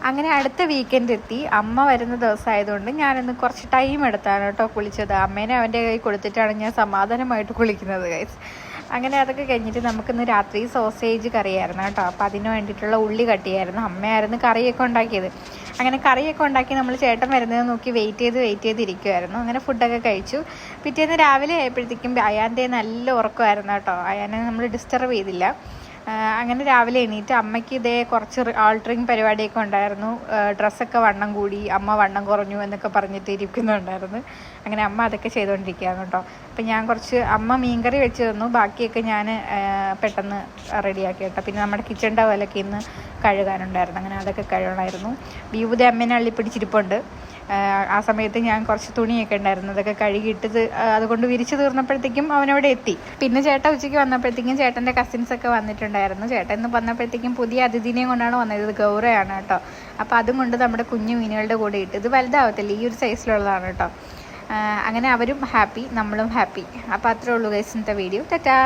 അങ്ങനെ അടുത്ത വീക്കെൻഡ് എത്തി. അമ്മ വരുന്ന ദിവസമായതുകൊണ്ട് ഞാനിന്ന് കുറച്ച് ടൈം എടുത്താണ് കേട്ടോ കുളിച്ചത്. അമ്മേനെ അവൻ്റെ കൈ കൊടുത്തിട്ടാണ് ഞാൻ സമാധാനമായിട്ട് കുളിക്കുന്നത് ഗൈസ്. അങ്ങനെ അതൊക്കെ കഴിഞ്ഞിട്ട് നമുക്കിന്ന് രാത്രി സോസേജ് കറിയായിരുന്നു കേട്ടോ. അപ്പോൾ അതിന് വേണ്ടിയിട്ടുള്ള ഉള്ളി കട്ടിയായിരുന്നു. അമ്മയായിരുന്നു കറിയൊക്കെ ഉണ്ടാക്കിയത്. അങ്ങനെ കറിയൊക്കെ ഉണ്ടാക്കി നമ്മൾ ചേട്ടൻ വരുന്നത് നോക്കി വെയിറ്റ് ചെയ്തിരിക്കുമായിരുന്നു. അങ്ങനെ ഫുഡൊക്കെ കഴിച്ചു. പിറ്റേന്ന് രാവിലെ ആയപ്പോഴത്തേക്കും അയാൻ്റെ നല്ല ഉറക്കമായിരുന്നു കേട്ടോ. അയാനെ നമ്മൾ ഡിസ്റ്റർബ് ചെയ്തില്ല. അങ്ങനെ രാവിലെ എണീറ്റ് അമ്മയ്ക്ക് ഇതേ കുറച്ച് ആൾട്ടറിങ് പരിപാടിയൊക്കെ ഉണ്ടായിരുന്നു. ഡ്രസ്സൊക്കെ വണ്ണം കൂടി, അമ്മ വണ്ണം കുറഞ്ഞു എന്നൊക്കെ പറഞ്ഞിട്ട് ഇരിക്കുന്നുണ്ടായിരുന്നു. അങ്ങനെ അമ്മ അതൊക്കെ ചെയ്തുകൊണ്ടിരിക്കുകയാണ് കേട്ടോ. അപ്പം ഞാൻ അമ്മ മീൻകറി വെച്ച് തന്നു. ബാക്കിയൊക്കെ ഞാൻ പെട്ടെന്ന് റെഡിയാക്കി കേട്ടോ. പിന്നെ നമ്മുടെ കിച്ചൺ ടവലൊക്കെ ഇന്ന് കഴുകാനുണ്ടായിരുന്നു. അങ്ങനെ അതൊക്കെ കഴുകണമായിരുന്നു. വിഭൂതി അമ്മേനെ അള്ളിപ്പിടിച്ചിരിപ്പുണ്ട്. ആ സമയത്ത് ഞാൻ കുറച്ച് തുണിയൊക്കെ ഉണ്ടായിരുന്നു, അതൊക്കെ കഴുകിയിട്ടത് അതുകൊണ്ട് വിരിച്ചു തീർന്നപ്പോഴത്തേക്കും അവനവിടെ എത്തി. പിന്നെ ചേട്ടൻ ഉച്ചയ്ക്ക് വന്നപ്പോഴത്തേക്കും ചേട്ടൻ്റെ കസിൻസൊക്കെ വന്നിട്ടുണ്ടായിരുന്നു. ചേട്ടൻ ഇന്ന് വന്നപ്പോഴത്തേക്കും പുതിയ അതിഥിനെയും കൊണ്ടാണ് വന്നത്. ഇത് ഗൗരയാണ് കേട്ടോ. അപ്പോൾ അതും കൊണ്ട് നമ്മുടെ കുഞ്ഞു മീനുകളുടെ കൂടെ ഇട്ട്, ഇത് വലുതാവത്തില്ല, ഈ ഒരു സൈസിലുള്ളതാണ് കേട്ടോ. അങ്ങനെ അവരും ഹാപ്പി, നമ്മളും ഹാപ്പി. അപ്പോൾ അത്രേ ഉള്ളൂ ഗൈസ് ഇന്നത്തെ വീഡിയോ. ടാറ്റാ.